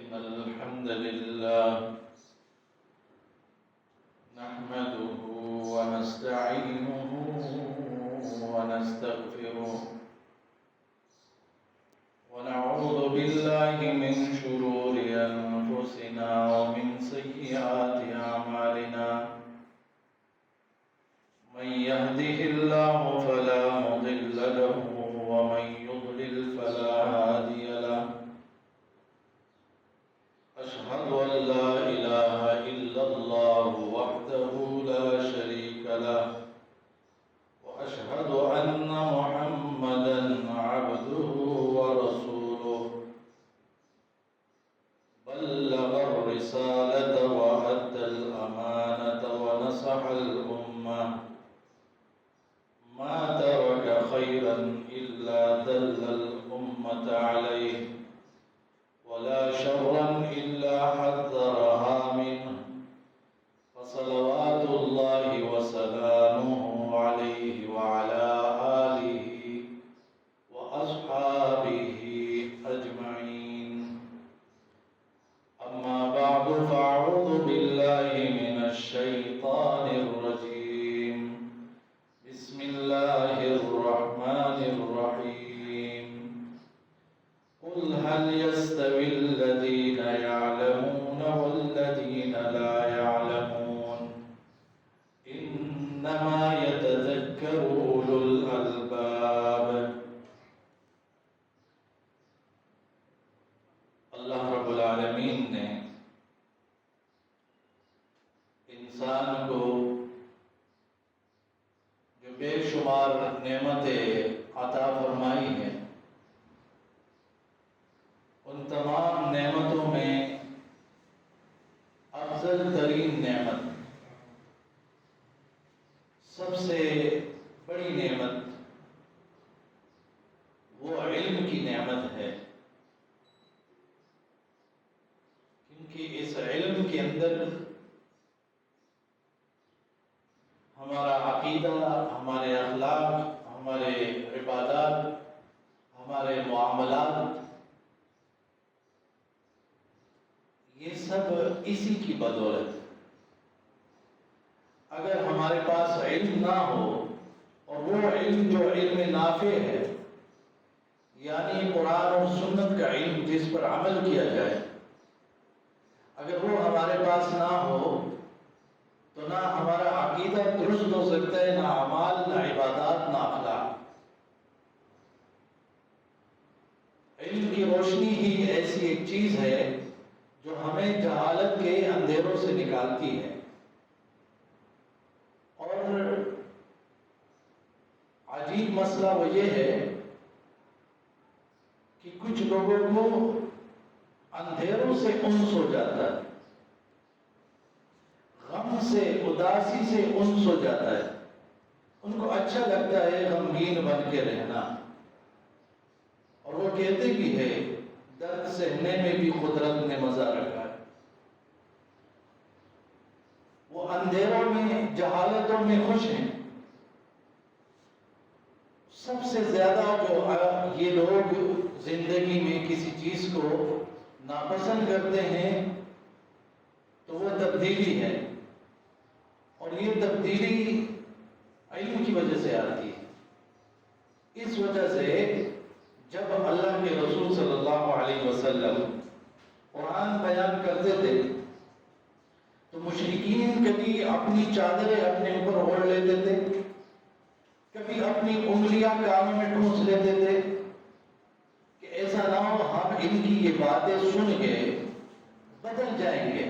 إن الحمد لله نحمده ونستعينه ونستغفره ونعوذ بالله من شرور أنفسنا ومن سيئات أعمالنا من يهده الله فلا مضل له ومن يضلل فلا هادي له أشهد أن لا إله إلا الله وحده لا شريك له وأشهد أن محمدا عبده ورسوله بلغ الرسالة وأدى الأمانة ونصح الأمة ما ترك خيرا إلا دل الأمة عليه ولا شرا إلا حذرها منه فصلوات الله وسلامه عليه وعلى آله وأصحابه أجمعين أما بعد فأعوذ بالله من الشيطان الرجيم بسم الله الرحمن الرحيم قل هل يستوي الذين يعلمون والذين لا يعلمون إنما يتذكر أولو الألباب اللہ رب العالمین نے انسان کو جو بے شمار نعمتیں عطا فرمائی ہیں ان تمام نعمتوں میں افضل ترین نعمت، سب سے بڑی نعمت وہ علم کی نعمت ہے، کیونکہ اس علم کے اندر ہمارا عقیدہ، ہمارے اخلاق، ہمارے عبادات، ہمارے معاملات، یہ سب اسی کی بدولت ہے۔ اگر ہمارے پاس علم نہ ہو، اور وہ علم جو علم نافع ہے، یعنی قرآن اور سنت کا علم جس پر عمل کیا جائے، اگر وہ ہمارے پاس نہ ہو تو نہ ہمارا عقیدہ درست ہو سکتا ہے، نہ اعمال، نہ عبادات، نہ اخلاق۔ علم کی روشنی ہی ایسی ایک چیز ہے جو ہمیں جہالت کے اندھیروں سے نکالتی ہے، اور عجیب مسئلہ وہ یہ ہے کہ کچھ لوگوں کو اندھیروں سے انس ہو جاتا ہے، غم سے، اداسی سے انس ہو جاتا ہے، ان کو اچھا لگتا ہے غمگین بن کے رہنا، اور وہ کہتے بھی ہے درد سہنے میں بھی قدرت نے مزہ رکھا ہے۔ وہ اندھیروں میں، جہالتوں میں خوش ہیں۔ سب سے زیادہ جو یہ لوگ زندگی میں کسی چیز کو ناپسند کرتے ہیں تو وہ تبدیلی ہے، اور یہ تبدیلی علم کی وجہ سے آتی ہے۔ اس وجہ سے جب اللہ کے رسول صلی اللہ علیہ وسلم قرآن بیان کرتے تھے تو مشرکین کبھی اپنی چادریں اپنے اوپر اوڑھ لیتے تھے، کبھی اپنی انگلیاں کانوں میں ٹھونس لیتے تھے کہ ایسا نہ ہو ہم ان کی یہ باتیں سن کے بدل جائیں گے،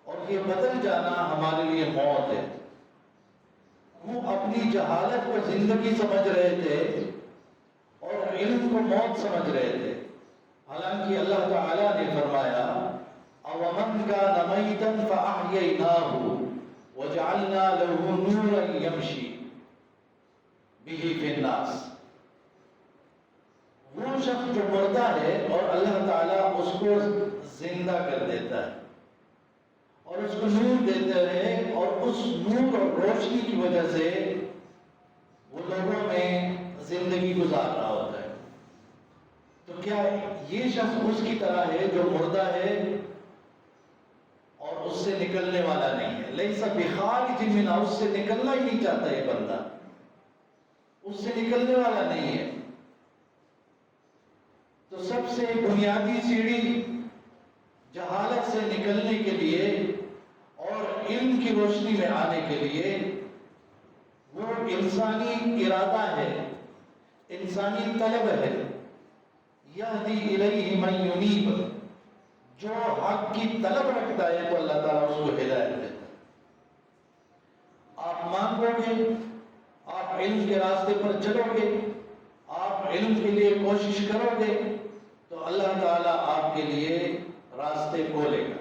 اور یہ بدل جانا ہمارے لیے موت ہے۔ وہ اپنی جہالت کو زندگی سمجھ رہے تھے اور علم کو موت سمجھ رہے تھے، حالانکہ اللہ تعالیٰ نے فرمایا أَوَمَنْ كَانَ مَيْتًا فَأَحْيَيْنَاهُ وَجَعَلْنَا لَهُ نُورًا يَمْشِي بِهِ فِي النَّاسِ۔ وہ شخص جو مردہ ہے اور اللہ تعالیٰ اس کو زندہ کر دیتا ہے اور اس کو نور دیتے ہیں، اور اس نور اور روشنی کی وجہ سے وہ لوگوں میں زندگی گزار رہا ہوتا ہے۔ تو کیا یہ شخص اس کی طرح ہے جو مردہ ہے اور اس سے نکلنے والا نہیں ہے؟ لیسا بخارج منہا، اس سے نکلنا ہی نہیں چاہتا یہ بندہ، اس سے نکلنے والا نہیں ہے۔ تو سب سے بنیادی سیڑھی جہالت سے نکلنے کے لیے اور علم کی روشنی میں آنے کے لیے وہ انسانی ارادہ ہے، انسانی طلب ہے۔ یہدی الیہ من ینیب، جو حق کی طلب رکھتا ہے تو اللہ تعالیٰ اس کو ہدایت دیتا ہے۔ آپ مانگو گے، آپ علم کے راستے پر چلو گے، آپ علم کے لیے کوشش کرو گے تو اللہ تعالیٰ آپ کے لیے راستے کھولے گا۔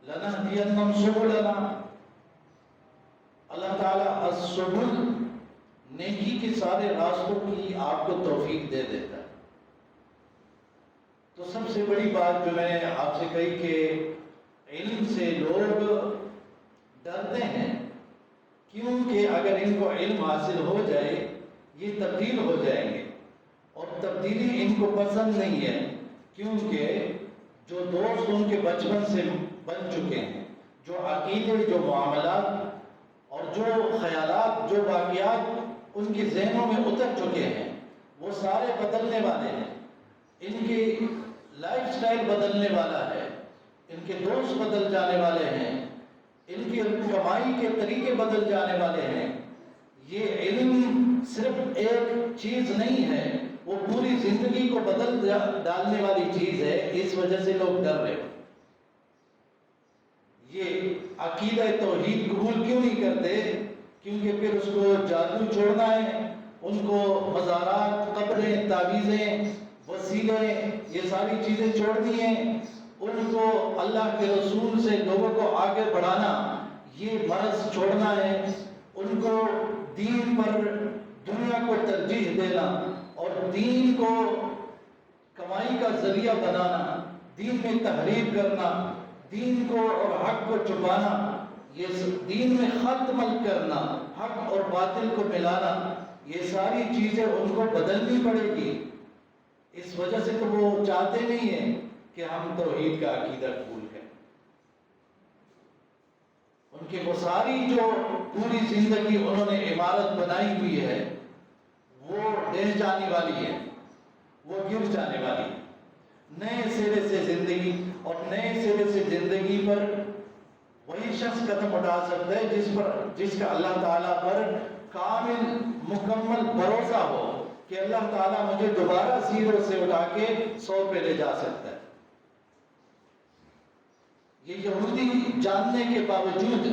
لَنَهْدِيَنَّهُمْ سُبُلَنَا، اللہ تعالیٰ السبل، نیکی کے سارے راستوں کی آپ کو توفیق دے دیتا ہے۔ تو سب سے بڑی بات جو میں نے آپ سے کہی کہ علم سے لوگ ڈرتے ہیں، کیونکہ اگر ان کو علم حاصل ہو جائے یہ تبدیل ہو جائیں گے، اور تبدیلی ان کو پسند نہیں ہے، کیونکہ جو دوست ان کے بچپن سے بن چکے ہیں، جو عقیدے، جو معاملات اور جو خیالات، جو واقعات ان کے ذہنوں میں اتر چکے ہیں، وہ سارے بدلنے والے ہیں۔ ان کی لائف سٹائل بدلنے والا ہے، ان کے دوست بدل جانے والے ہیں، ان کی کمائی کے طریقے بدل جانے والے ہیں۔ یہ علم صرف ایک چیز نہیں ہے، وہ پوری زندگی کو بدل ڈالنے والی چیز ہے۔ اس وجہ سے لوگ ڈر رہے ہیں۔ یہ عقیدہ توحید قبول کیوں نہیں کرتے؟ کیونکہ پھر اس کو جادو چھوڑنا ہے، ان کو مزارات، قبریں، تعویذیں، وسیلے، یہ ساری چیزیں چھوڑنی ہیں، ان کو اللہ کے رسول سے لوگوں کو آگے بڑھانا، یہ مرض چھوڑنا ہے، ان کو دین پر دنیا کو ترجیح دینا اور دین کو کمائی کا ذریعہ بنانا، دین میں تحریف کرنا، دین کو اور حق کو چھپانا، یہ دین میں ختم کرنا، حق اور باطل کو ملانا، یہ ساری چیزیں ان کو بدلنی پڑے گی۔ اس وجہ سے تو وہ چاہتے نہیں ہیں کہ ہم توحید کا عقیدہ قبول کریں۔ ان کی وہ ساری جو پوری زندگی انہوں نے عمارت بنائی ہوئی ہے وہ ڈہ جانے والی ہے، وہ گر جانے والی ہے۔ نئے سرے سے زندگی، اور نئے سرے سے زندگی پر وہی شخص قدم اٹھا سکتا ہے جس کا اللہ تعالیٰ پر کامل مکمل بھروسہ ہو کہ اللہ تعالیٰ مجھے دوبارہ زیرو سے اٹھا کے 100 پہ لے جا سکتا ہے۔ یہ یہودی جاننے کے باوجود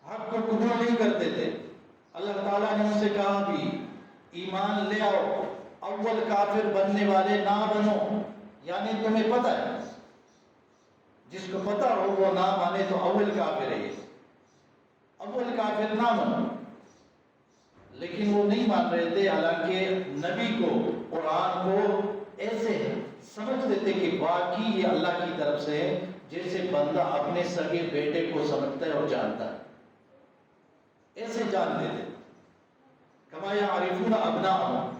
حق کو قبول نہیں کرتے تھے۔ اللہ تعالیٰ نے ان سے کہا بھی ایمان لے آؤ، اول کافر بننے والے نہ بنو، یعنی تمہیں پتہ ہے، جس کو پتہ ہو وہ نہ مانے تو اول کافر ہے، اول کافر نہ بنو۔ لیکن وہ نہیں مان رہے تھے، حالانکہ نبی کو، قرآن کو ایسے سمجھتے تھے کہ واقعی یہ اللہ کی طرف سے ہے، جیسے بندہ اپنے سگے بیٹے کو سمجھتا ہے اور جانتا ہے، ایسے جانتے تھے۔ کما یعرفون ابناءہم،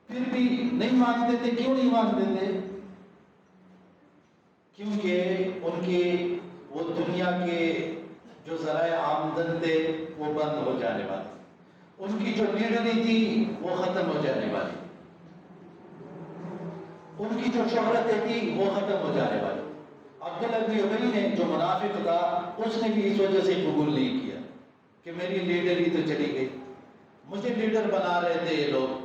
پھر بھی نہیں مانتے تھے۔ کیوں نہیں مانتے تھے؟ کیونکہ ان کے وہ دنیا کے جو ذرائع آمدن تھے وہ بند ہو جانے والے، ان کی جو لیڈری تھی وہ ختم ہو جانے والی، ان کی جو شہرتیں تھی وہ ختم ہو جانے والی۔ عبداللہ بن ابی نے جو منافق تھا، اس نے بھی اس وجہ سے قبول نہیں کیا کہ میری لیڈری تو چلی گئی، مجھے لیڈر بنا رہے تھے یہ لوگ۔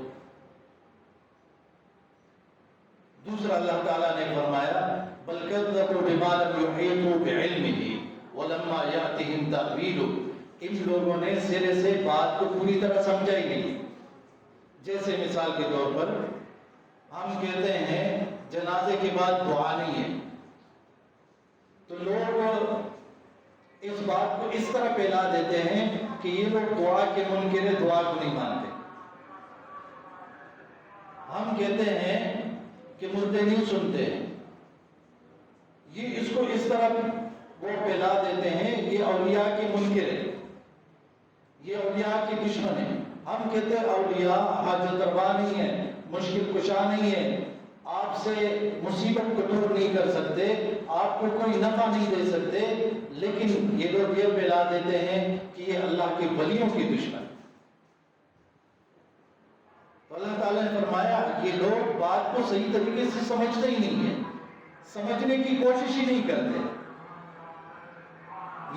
دوسرا اللہ تعالیٰ نے فرمایا بل کذبوا بما لم یحیطوا بعلمہ ولما یأتہم تأویلہ، ان لوگوں نے سرے سے بات کو پوری طرح سمجھا ہی نہیں۔ جیسے مثال کے طور پر ہم کہتے ہیں جنازے کے بعد دعا نہیں ہے، تو لوگ اس بات کو اس طرح پھیلا دیتے ہیں کہ یہ لوگ دعا کے منکر ہیں، دعا کو نہیں مانتے۔ ہم کہتے ہیں کہ مردے نہیں سنتے ہیں، یہ اس کو اس طرح وہ پھیلا دیتے ہیں یہ اولیاء کے منکر ہیں، یہ اولیاء کے دشمن ہیں، ہم کہتے ہیں اولیاء حاجت روا نہیں ہے، مشکل کشا نہیں ہے، آپ سے مصیبت کو دور نہیں کر سکتے، آپ کو کوئی نفع نہیں دے سکتے، لیکن یہ لوگ یہ پھیلا دیتے ہیں کہ یہ اللہ کے ولیوں کی دشمن۔ تو اللہ تعالیٰ نے فرمایا یہ لوگ بات کو صحیح طریقے سے سمجھتے ہی نہیں ہیں، سمجھنے کی کوشش ہی نہیں کرتے۔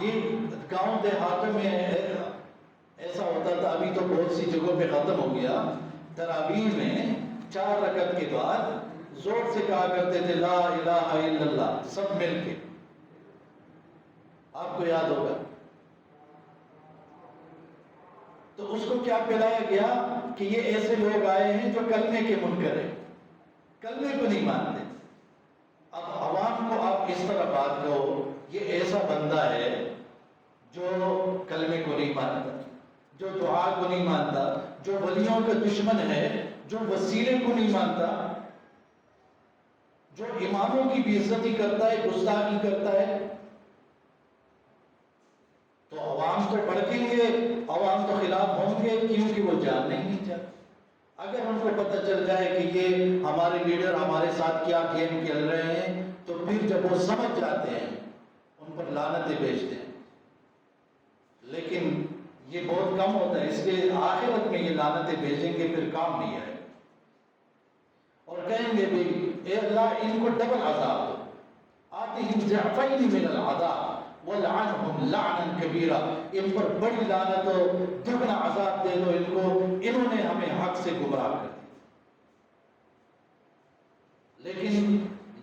یہ گاؤں دیہاتوں میں ایسا ہوتا تھا، ابھی تو بہت سی جگہوں پہ ختم ہو گیا، تراویح میں 4 رکعت کے بعد زور سے کہا کرتے تھے لا الہ الا اللہ، سب مل کے، آپ کو یاد ہوگا۔ تو اس کو کیا پھیلایا گیا کہ یہ ایسے لوگ آئے ہیں جو کلمے کے منکر ہیں، کلمے کو نہیں مانتے۔ اب عوام کو آپ اس طرح بات کہو یہ ایسا بندہ ہے جو کلمے کو نہیں مانتا، جو دعا کو نہیں مانتا، جو ولیوں کا دشمن ہے، جو وسیلے کو نہیں مانتا، جو اماموں کی بے عزتی کرتا ہے، گستاخی کرتا ہے، تو عوام تو بھڑکیں گے، عوام تو خلاف ہوں گے، کیونکہ وہ جاننے ہی نہیں چاہتے۔ اگر ان کو پتہ چل جائے کہ یہ ہمارے لیڈر ہمارے ساتھ کیا گیم کھیل رہے ہیں، تو پھر جب وہ سمجھ جاتے ہیں ان پر لعنتیں بھیجتے ہیں، لیکن یہ بہت کم ہوتا ہے، اس لیے آخرت میں یہ لعنتیں بھیجیں گے پھر کام نہیں آئے، اور کہیں گے بھی اے اللہ ان کو ڈبل عذاب دو، آتِہِمْ ضِعْفَيْنِ مِنَ الْعَذَابِ وَلْعَنْهُمْ لَعْنًا كَبِيرًا، ان پر بڑی لعنت ہو، دگنا عذاب دے دو ان کو، انہوں نے ہمیں حق سے گمراہ کر دیا۔ لیکن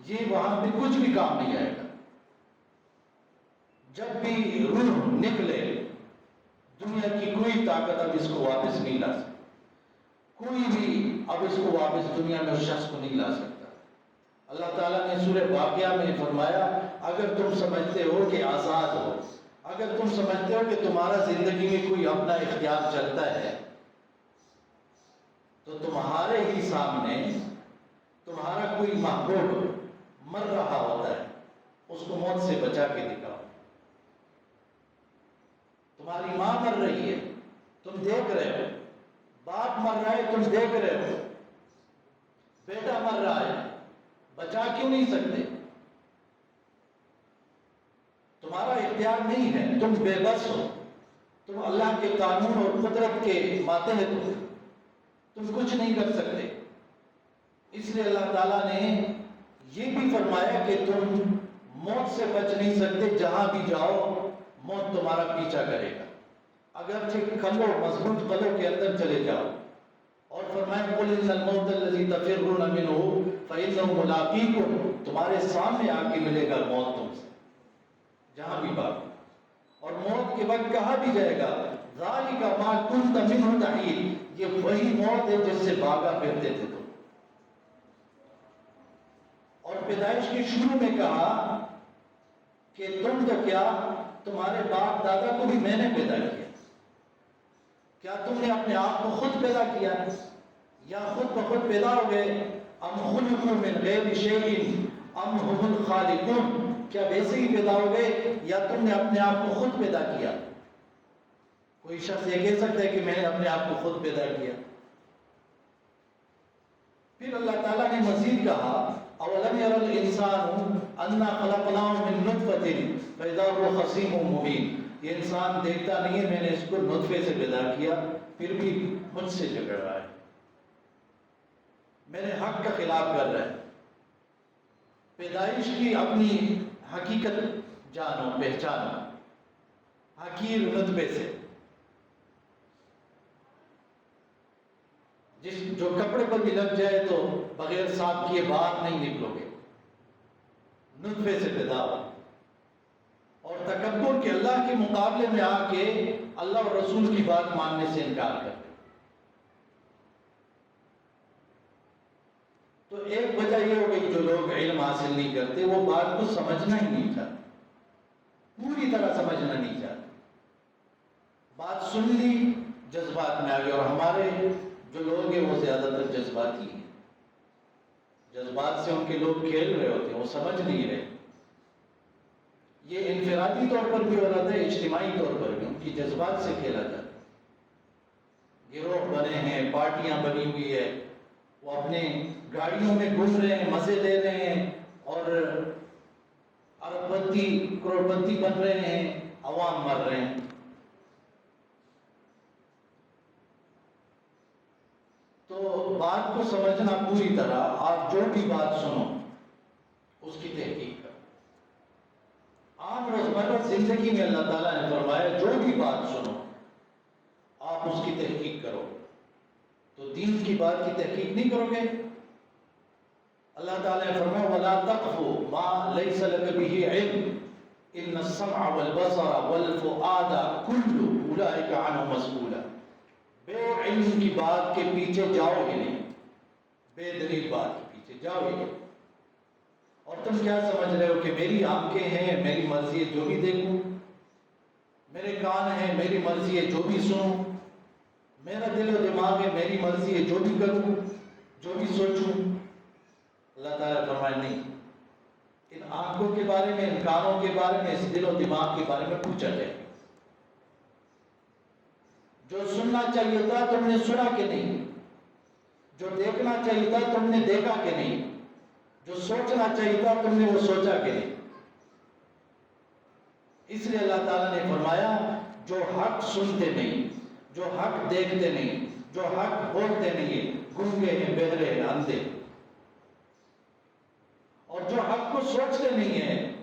یہ وہاں پہ کچھ بھی کام نہیں آئے گا۔ جب بھی روح نکلے، دنیا کی کوئی طاقت اب اس کو واپس نہیں لا سکتی، کوئی بھی اب اس کو واپس دنیا میں اس شخص کو نہیں لا سکتا۔ اللہ تعالیٰ نے سورہ واقعہ میں فرمایا اگر تم سمجھتے ہو کہ آزاد ہو، اگر تم سمجھتے ہو کہ تمہارا زندگی میں کوئی اپنا اختیار چلتا ہے، تو تمہارے ہی سامنے تمہارا کوئی محبوب مر رہا ہوتا ہے، اس کو موت سے بچا کے دکھاؤ۔ تمہاری ماں مر رہی ہے، تم دیکھ رہے ہو، باپ مر رہا ہے، تم دیکھ رہے ہو، بیٹا مر رہا ہے، بچا کیوں نہیں سکتے؟ تمہارا اختیار نہیں ہے، تم بے بس ہو، تم اللہ کے قانون اور قدرت کے ماتحت ہو، تم کچھ نہیں کر سکتے۔ اس لیے اللہ تعالیٰ نے یہ بھی فرمایا کہ تم موت سے بچ نہیں سکتے، جہاں بھی جاؤ موت تمہارا پیچھا کرے گا، اگرچہ قلعوں مضبوط قلعوں کے اندر چلے جاؤ۔ اور فرمایا قُلْ إِنَّ الْمَوْتَ الَّذِي تَفِرُّونَ مِنْهُ فَإِنَّهُ مُلَاقِيكُمْ، تمہارے سامنے آ کے ملے گا موت تم سے، جہاں بھی بات۔ اور موت کے وقت کہا بھی جائے گا ذَلِكَ مَا كُنْتَ مِنْهُ تَحِيدُ، یہ وہی موت ہے جس سے بھاگا پھرتے تھے تم۔ اور پیدائش کے شروع میں کہا کہ تم تو کیا، تمہارے باپ دادا کو بھی میں نے پیدا کیا، کیا تم نے اپنے آپ کو خود پیدا کیا یا خود بخود پیدا ہو گئے؟ ام خلقوا من غیر شیء ام هم الخالقون، کیا ویسے ہی پیدا ہو گئے یا تم نے اپنے آپ کو خود پیدا کیا؟ کوئی شخص یہ کہہ سکتا ہے کہ میں نے اپنے آپ کو خود پیدا کیا؟ پھر اللہ تعالیٰ نے مزید کہا اولم ير الانسان انا خلقناه من نطفة فاذا هو خصيم مبين، یہ انسان دیکھتا نہیں ہے میں نے اس کو نطفے سے پیدا کیا پھر بھی مجھ سے جھگڑ رہا ہے، میرے حق کا خلاف کر رہا ہے۔ پیدائش کی اپنی حقیقت جانو، پہچانو، حقیر نطفے سے، جو کپڑے پر بھی لگ جائے تو بغیر صاف کیے باہر نہیں نکلو گے، نطفے سے پیدا ہو۔ اور تکبر کے اللہ کے مقابلے میں آ کے اللہ اور رسول کی بات ماننے سے انکار کرتے۔ تو ایک وجہ یہ ہو گئی جو لوگ علم حاصل نہیں کرتے، وہ بات کو سمجھنا ہی نہیں چاہتے، پوری طرح سمجھنا نہیں چاہتے، بات سن لی جذبات میں آ گئے۔ اور ہمارے جو لوگ ہیں وہ زیادہ تر جذباتی ہیں، جذبات سے ان کے لوگ کھیل رہے ہوتے ہیں، وہ سمجھ نہیں رہے۔ یہ انفرادی طور پر بھی ہو رہا تھا، اجتماعی طور پر بھی ان کی جذبات سے کھیلا جاتا ہے۔ گروہ بنے ہیں، پارٹیاں بنی ہوئی ہے، وہ اپنے گاڑیوں میں گھوم رہے ہیں، مزے لے رہے ہیں اور ارب پتی کروڑ پتی بن رہے ہیں، عوام مر رہے ہیں۔ تو بات کو سمجھنا پوری طرح، آپ جو بھی بات سنو اس کی تحقیق کرو۔ عام روزمرہ زندگی میں اللہ تعالیٰ نے فرمایا جو بھی بات سنو آپ اس کی تحقیق کرو۔ تو دین کی بات کی تحقیق نہیں کرو گے؟ اللہ تعالیٰ نے فرمایا وَلَا تَقْفُ مَا لَيْسَ لَكَ بِهِ عِلْمٌ إِنَّ السَّمْعَ وَالْبَصَرَ وَالْفُؤَادَ كُلُّ أُولَئِكَ عَنْهُ مَسْئُولٌ۔ بے علم کی بات کے پیچھے جاؤ ہی نہیں، بے دلیل بات کے پیچھے جاؤ ہی نہیں۔ اور تم کیا سمجھ رہے ہو کہ میری آنکھیں ہیں، میری مرضی ہے جو بھی دیکھوں، میرے کان ہیں، میری مرضی ہے جو بھی سنوں، میرا دل و دماغ ہے، میری مرضی ہے جو بھی کروں، جو بھی سوچوں؟ اللہ تعالیٰ فرمائے نہیں، ان آنکھوں کے بارے میں، ان کانوں کے بارے میں، اس دل و دماغ کے بارے میں پوچھا جائے۔ جو سننا چاہیے تھا تم نے سنا کہ نہیں؟ جو دیکھنا چاہیے تھا تم نے دیکھا کہ نہیں؟ جو سوچنا چاہیے تھا تم نے وہ سوچا کہ نہیں؟ اس لیے اللہ تعالیٰ نے فرمایا جو حق سنتے نہیں، جو حق دیکھتے نہیں، جو حق بولتے نہیں ہیں، گونگے ہیں، بہرے ہیں، اندھے، اور جو حق کو سوچتے نہیں ہیں،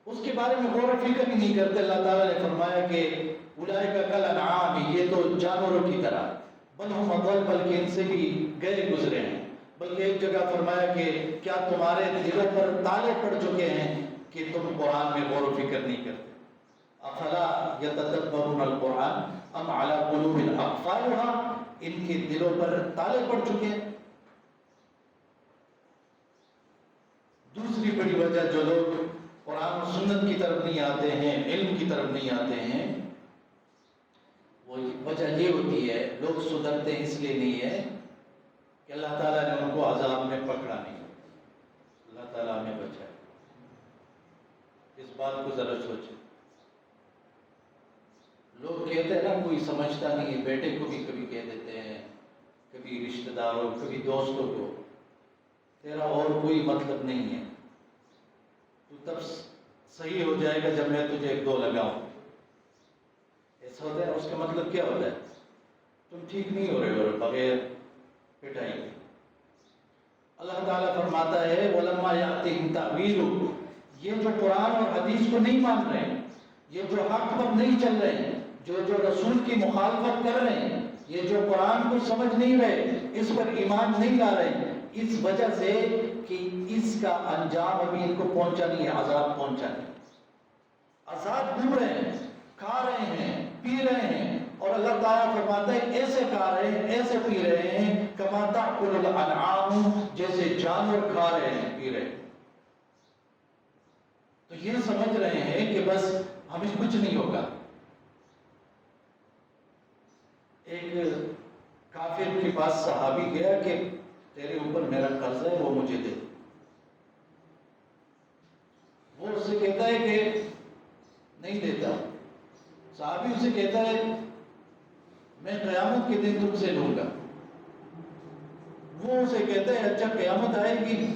اس کے بارے میں غور و فکر ہی نہیں کرتے۔ اللہ تعالیٰ نے فرمایا کہ اولئک کالانعام، یہ تو جانوروں کی طرح، بل ہم اضل، بلکہ ان سے بھی گئے گزرے ہیں۔ بلکہ ایک جگہ فرمایا کہ کیا تمہارے دلوں پر تالے پڑ چکے ہیں کہ تم قرآن میں غور و فکر نہیں کرتے؟ افلا یتدبرون القرآن ام علی قلوب اقفالها، ان کے دلوں پر تالے پڑ چکے ہیں۔ دوسری بڑی وجہ جو لوگ قرآن و سنت کی طرف نہیں آتے ہیں، علم کی طرف نہیں آتے ہیں، وہ وجہ یہ ہوتی ہے، لوگ سدھرتے اس لیے نہیں ہے کہ اللہ تعالیٰ نے ان کو عذاب میں پکڑا نہیں۔ اللہ تعالیٰ ہمیں بچائے، اس بات کو ذرا سوچیں۔ لوگ کہتے ہیں نا کوئی سمجھتا نہیں ہے، بیٹے کو بھی کبھی کہہ دیتے ہیں، کبھی رشتہ داروں، کبھی دوستوں کو، تیرا اور کوئی مطلب نہیں ہے، تو تب صحیح ہو جائے گا جب میں تجھے ایک دو لگاؤں۔ ایسا ہوتا ہے، اس کا مطلب کیا ہوتا ہے؟ تم ٹھیک نہیں ہو رہے ہو بغیر پٹائی کے۔ اللہ تعالیٰ فرماتا ہے وَلَمَّا يَأْتِهِمْ تَأْوِيلُهُ، یہ جو قرآن اور حدیث کو نہیں مان رہے ہیں، یہ جو حق پر نہیں چل رہے ہیں، جو رسول کی مخالفت کر رہے ہیں، یہ جو قرآن کو سمجھ نہیں رہے، اس پر ایمان نہیں لا رہے، اس وجہ سے کہ اس کا انجام ابھی ان کو پہنچا نہیں ہے، عذاب پہنچا نہیں۔ عذاب ڈھونڈ رہے ہیں، کھا رہے ہیں، پی رہے ہیں، اور اللہ تعالیٰ فرماتا ہے ایسے کھا رہے ہیں، ایسے پی رہے ہیں کما تأکل الانعام، جیسے جانور کھا رہے ہیں، پی رہے ہیں۔ تو یہ سمجھ رہے ہیں کہ بس ہمیں کچھ نہیں ہوگا۔ ایک کافر کے پاس صحابی گیا کہ تیرے اوپر میرا قرض ہے، وہ مجھے دے۔ وہ اس سے کہتا ہے کہ نہیں دیتا۔ صحابی اسے کہتا ہے میں قیامت کے دن تم سے لوں گا۔ وہ اسے کہتا ہے اچھا قیامت آئے گی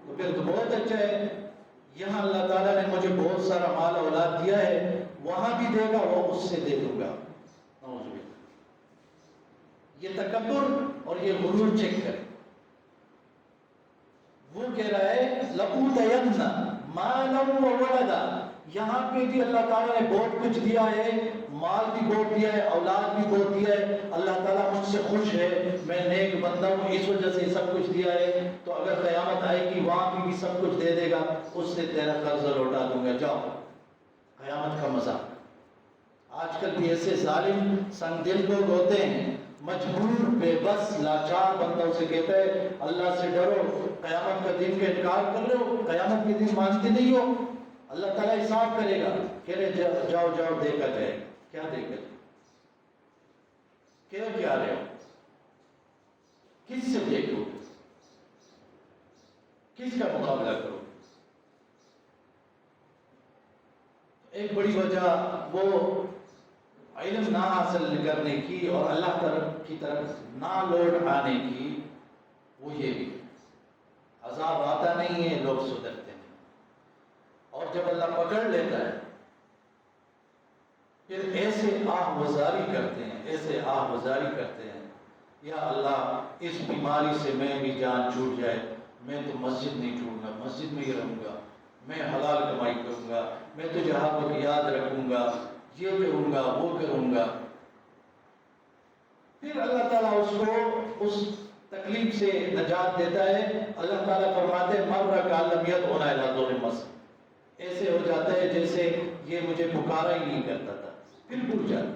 تو پھر تو بہت اچھا ہے، یہاں اللہ تعالیٰ نے مجھے بہت سارا مال اولاد دیا ہے، وہاں بھی دے گا، وہ اس سے دے دوں گا۔ یہ تکبر اور یہ غرور چیک کرے۔ وہ کہہ رہا ہے لَأُوتَيَنَّ مَالًا وَوَلَدًا، یہاں پہ بھی اللہ تعالیٰ نے بہت کچھ دیا ہے، مال بھی بہت دیا ہے، اولاد بھی بہت دیا ہے، اللہ تعالیٰ مجھ سے خوش ہے، میں نیک بندہ ہوں، اس وجہ سے سب کچھ دیا ہے، تو اگر قیامت آئے گی وہاں بھی سب کچھ دے دے گا، اس سے تیرا قرض لوٹا دوں گا، جاؤ۔ قیامت کا مذاق۔ آج کل بھی ایسے ظالم سنگ دل لوگ ہوتے ہیں، مجبور، بے بس، لاچار بندوں سے کہتا ہے اللہ سے ڈرو، قیامت کا دن کا انکار کر رہے ہو، قیامت کے دن مانتے نہیں ہو، اللہ تعالیٰ حساب کرے گا۔ کہہ رہے جاؤ جاؤ دیکھا جائے۔ کیا دیکھا جائے؟ کہہ کیا رہے ہو؟ کس سے دیکھو؟ کس کا مقابلہ کرو؟ ایک بڑی وجہ وہ علم نہ حاصل کرنے کی اور اللہ کی طرف نہ لوٹ آنے کی، وہ یہ بھی عذاب آتا نہیں ہے، لوگ سدھرتے ہیں، اور جب اللہ پکڑ لیتا ہے پھر ایسے آہ وزاری کرتے ہیں، ایسے آہ وزاری کرتے ہیں، یا اللہ اس بیماری سے میں بھی جان چھوٹ جائے، میں تو مسجد نہیں چھوڑوں گا، مسجد میں ہی رہوں گا، میں حلال کمائی کروں گا، میں تجھے ہر وقت یاد رکھوں گا، یہ کروں گا وہ کروں گا۔ پھر اللہ تعالیٰ اس کو اس تکلیف سے نجات دیتا ہے۔ اللہ تعالیٰ فرماتے ہیں مر کالمیت ہونا ہے مس، ایسے ہو جاتا ہے جیسے یہ مجھے پکارا ہی نہیں کرتا تھا، پھر بھول جاتا۔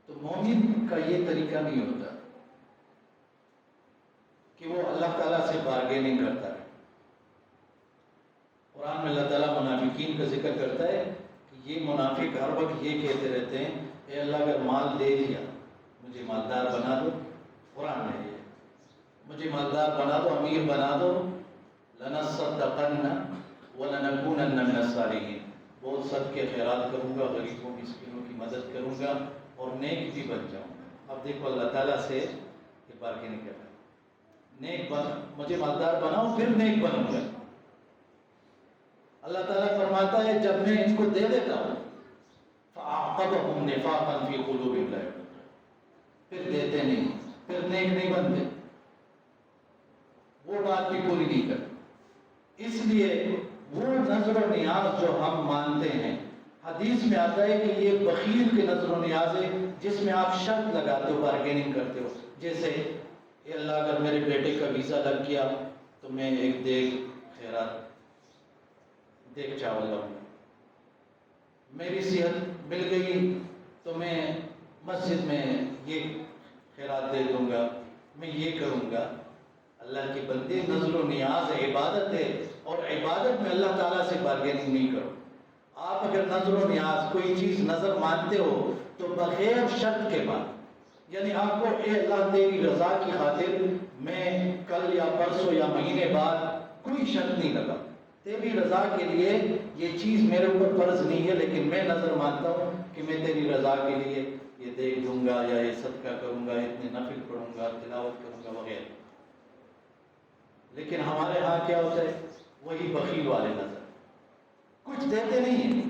تو مومن کا یہ طریقہ نہیں ہوتا کہ وہ اللہ تعالیٰ سے بارگیننگ کرتا ہے۔ قرآن میں اللہ تعالیٰ منافقین کا ذکر کرتا ہے کہ یہ منافق ہر وقت یہ کہتے رہتے ہیں اے اللہ اگر مال دے دیا مجھے مالدار بنا دو، قرآن میں یہ مجھے مالدار بنا دو، امیر بنا دو، لنصدقن ولنکونن من الصالحین، بہت صدقے خیرات کروں گا، غریبوں مسکینوں کی مدد کروں گا اور نیک بھی بن جاؤں گا۔ اب دیکھو اللہ تعالیٰ سے یہ بارگیننگ کر رہا ہے، نیک مجھے مالدار بناؤ پھر نیک بنوں گا۔ اللہ تعالیٰ فرماتا ہے جب میں ان کو دے دیتا ہوں فَأَعْقَبَهُمْ نِفَاقًا فِي قُلُوبِهِمْ لَا يَعْلَمُونَ، پھر دیتے نہیں، پھر نیک نہیں بنتے، وہ بات بھی پوری نہیں کرتے۔ اس لیے وہ نظر و نیاز جو ہم مانتے ہیں، حدیث میں آتا ہے کہ یہ بخیل کے نظر و نیاز ہے جس میں آپ شرط لگاتے ہو، بارگیننگ کرتے ہو، جیسے اے اللہ اگر میرے بیٹے کا ویزا لگ گیا تو میں ایک دیگ خیرات، دیگ چاول لاؤں گا، میری صحت مل گئی تو میں مسجد میں یہ خیرات دے دوں گا، میں یہ کروں گا۔ اللہ کے بندے نظر و نیاز عبادت ہے، اور عبادت میں اللہ تعالیٰ سے بارگیننگ نہیں کرو۔ آپ اگر نظر و نیاز کوئی چیز نظر مانتے ہو تو بغیر شرط کے بعد، یعنی آپ کو اے اللہ تیری رضا کی خاطر میں کل یا پرسوں یا مہینے بعد کوئی شرط نہیں لگا، تیری رضا کے لیے یہ چیز میرے اوپر فرض نہیں ہے، لیکن میں نظر مانتا ہوں کہ میں تیری رضا کے لیے یہ دے دوں گا یا یہ صدقہ کروں گا، اتنے نفل پڑھوں گا، تلاوت کروں گا وغیرہ۔ لیکن ہمارے ہاں کیا ہوتا ہے، وہی بخیل والے نظر، کچھ دیتے نہیں ہیں،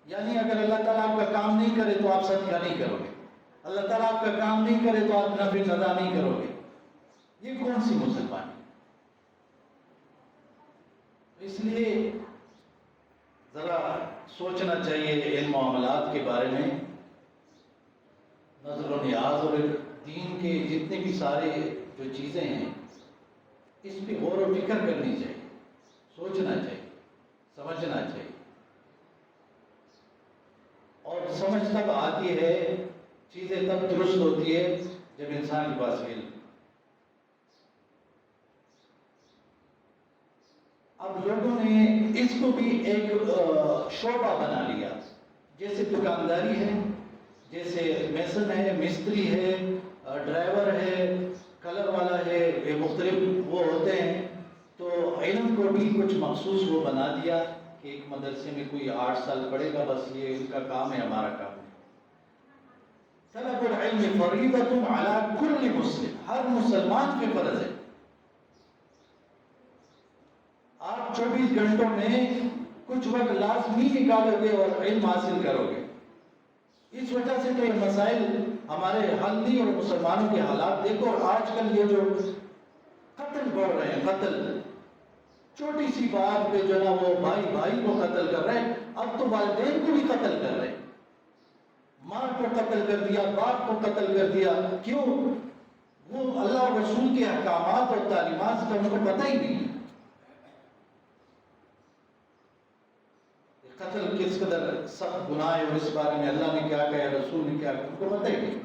یعنی اگر اللہ تعالیٰ آپ کا کام نہیں کرے تو آپ صدقہ نہیں کرو گے، اللہ تعالیٰ آپ کا کام نہیں کرے تو آپ نفل ادا نہیں کرو گے، یہ کون سی مسلمان ہے؟ اس لیے ذرا سوچنا چاہیے ان معاملات کے بارے میں، نظر و نیاز اور دین کے جتنے بھی سارے جو چیزیں ہیں اس پہ غور و فکر کرنی چاہیے، سوچنا چاہیے، سمجھنا چاہیے، اور سمجھ تب آتی ہے، چیزیں تب درست ہوتی ہے جب انسان کے پاس علم۔ اب لوگوں نے اس کو بھی ایک شعبہ بنا لیا، جیسے دکانداری ہے، جیسے میسن ہے، مستری ہے، ڈرائیور ہے، کلر والا ہے، یہ مختلف وہ ہوتے ہیں، تو علم کو بھی کچھ مخصوص وہ بنا دیا کہ ایک مدرسے میں کوئی 8 سال پڑھے گا، بس یہ ان کا کام ہے، ہمارا کام ہے۔ طلب العلم فریضۃ علی کل مسلم، ہر مسلمان پہ فرض ہے۔ آپ 24 گھنٹوں میں کچھ وقت لازمی نکالو گے اور علم حاصل کرو گے۔ اس وجہ سے تو یہ مسائل ہمارے حل نہیں، اور مسلمانوں کے حالات دیکھو، اور آج کل یہ جو قتل بڑھ رہے ہیں، قتل چھوٹی سی بات پہ جو ہے نا وہ بھائی بھائی کو قتل کر رہے ہیں، اب تو والدین کو بھی قتل کر رہے ہیں، ماں کو قتل کر دیا، باپ کو قتل کر دیا، کیوں؟ وہ اللہ اور رسول کے احکامات اور تعلیمات کا ان کو پتہ ہی نہیں ہے، قتل کس قدر سخت گناہ ہے اور اس بارے میں اللہ نے کیا کہا، رسول نے کیا کہا، ان کو پتہ ہی نہیں۔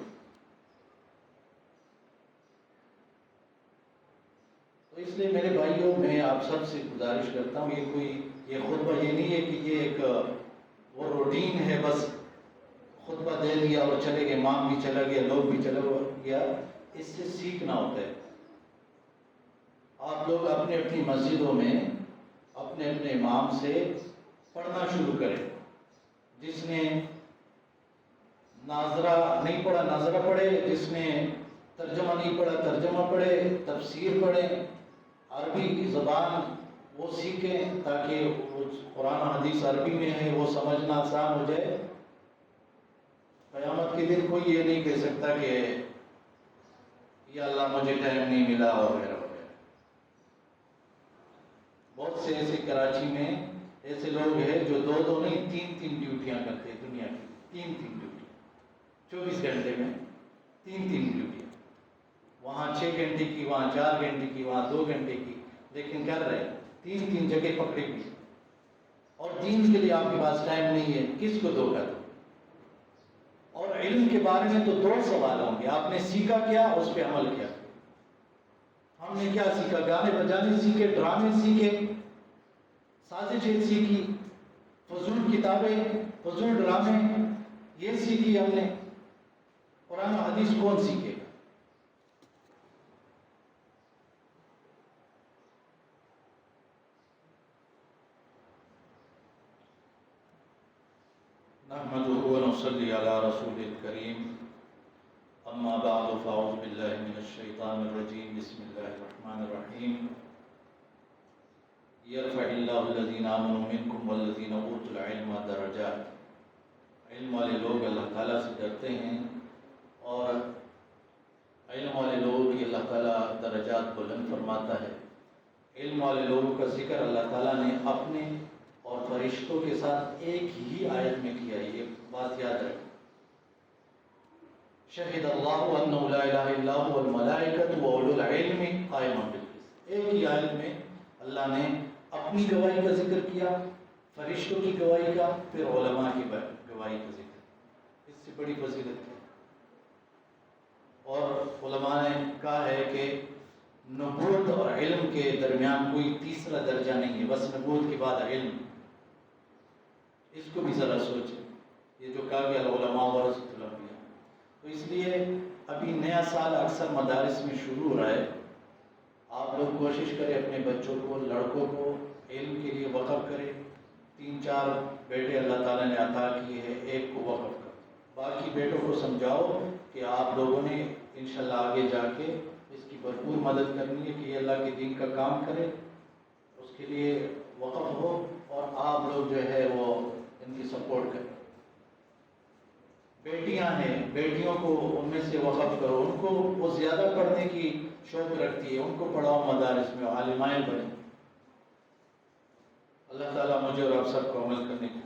تو اس لیے میرے بھائیوں، میں آپ سب سے گزارش کرتا ہوں، یہ خطبہ یہ نہیں ہے کہ یہ ایک وہ روٹین ہے، بس خطبہ دے دیا اور چلے گئے، امام بھی چلا گیا، لوگ بھی چلا گیا، اس سے سیکھنا ہوتا ہے۔ آپ لوگ اپنی اپنی مسجدوں میں، اپنی اپنے اپنے امام سے پڑھنا شروع کریں. جس نے ناظرہ نہیں پڑھا ناظرہ پڑھے، جس نے ترجمہ نہیں پڑھا ترجمہ پڑھے، تفسیر پڑھے، عربی زبان وہ سیکھیں تاکہ قرآن و حدیث عربی میں ہے، وہ سمجھنا آسان ہو جائے. قیامت کے دن کوئی یہ نہیں کہہ سکتا کہ یا اللہ مجھے ٹائم نہیں ملا وغیرہ وغیرہ. بہت سے ایسے کراچی میں ایسے لوگ ہیں جو دو نہیں تین ڈیوٹیاں کرتے ہیں دنیا کی. تین ڈیوٹیاں 24 گھنٹے میں تین ڈیوٹیاں. وہاں 6 گھنٹے کی، وہاں 4 گھنٹے کی، وہاں 2 گھنٹے کی، لیکن کر رہے ہیں. تین جگہ پکڑی ہوئی. اور دین کے لیے آپ کے پاس ٹائم نہیں ہے، کس کو دھوکہ دو. اور علم کے بارے میں تو 2 سوال ہوں گے. آپ نے سیکھا کیا، اس پہ عمل کیا. ہم نے کیا سیکھا؟ گانے بجانے سیکھے، ڈرامے سیکھے، سازشیں سیکھی، فضول کتابیں، فضول ڈرامے یہ سیکھی ہم نے. قرآن و حدیث کون سیکھے گا؟ نحمده ونصلي على رسول الكريم. اما بعد فاعوذ بالله من الشيطان الرجيم. بسم الله الرحمن الرحيم. يرفع الله الذين آمنوا منكم والذين اوتوا العلم درجات. علم والے لوگ اللہ تعالیٰ سے ڈرتے ہیں اور علم والے لوگ کی اللہ تعالیٰ درجات بلند فرماتا ہے. علم والے لوگوں کا ذکر اللہ تعالیٰ نے اپنے اور فرشتوں کے ساتھ ایک ہی آیت میں کیا ہے. یہ بات یاد رکھیں. شہد اللہ انہ لا الہ الا هو والملائکۃ واولو العلم قائما بالقسط. ایک ہی آیت میں اللہ نے اپنی گواہی کا ذکر کیا، فرشتوں کی گواہی کا، پھر علماء کی گواہی کا ذکر. اس سے بڑی فضیلت ہے. اور علماء نے کہا ہے کہ نبوت اور علم کے درمیان کوئی تیسرا درجہ نہیں ہے، بس نبوت کے بعد علم. اس کو بھی ذرا سوچیں. یہ جو کہا گیا علماء ورثۃ الانبیاء، تو اس لیے ابھی نیا سال اکثر مدارس میں شروع ہو رہا ہے. آپ لوگ کوشش کریں اپنے بچوں کو، لڑکوں کو علم کے لیے وقف کریں. 3-4 بیٹے اللہ تعالیٰ نے عطا کیے ہیں، ایک کو وقف کرو. باقی بیٹوں کو سمجھاؤ کہ آپ لوگوں نے انشاءاللہ آگے جا کے اس کی بھرپور مدد کرنی ہے کہ یہ اللہ کے دین کا کام کرے. اس کے لیے وقف ہو اور آپ لوگ جو ہے وہ ان کی سپورٹ کریں. بیٹیاں ہیں، بیٹیوں کو ان میں سے وقف کرو. ان کو وہ زیادہ پڑھنے کی شوق رکھتی ہے، ان کو پڑھاؤ مدارس میں، عالمائیں بنیں. اللہ تعالیٰ مجھے اور آپ سب کو عمل کرنے کی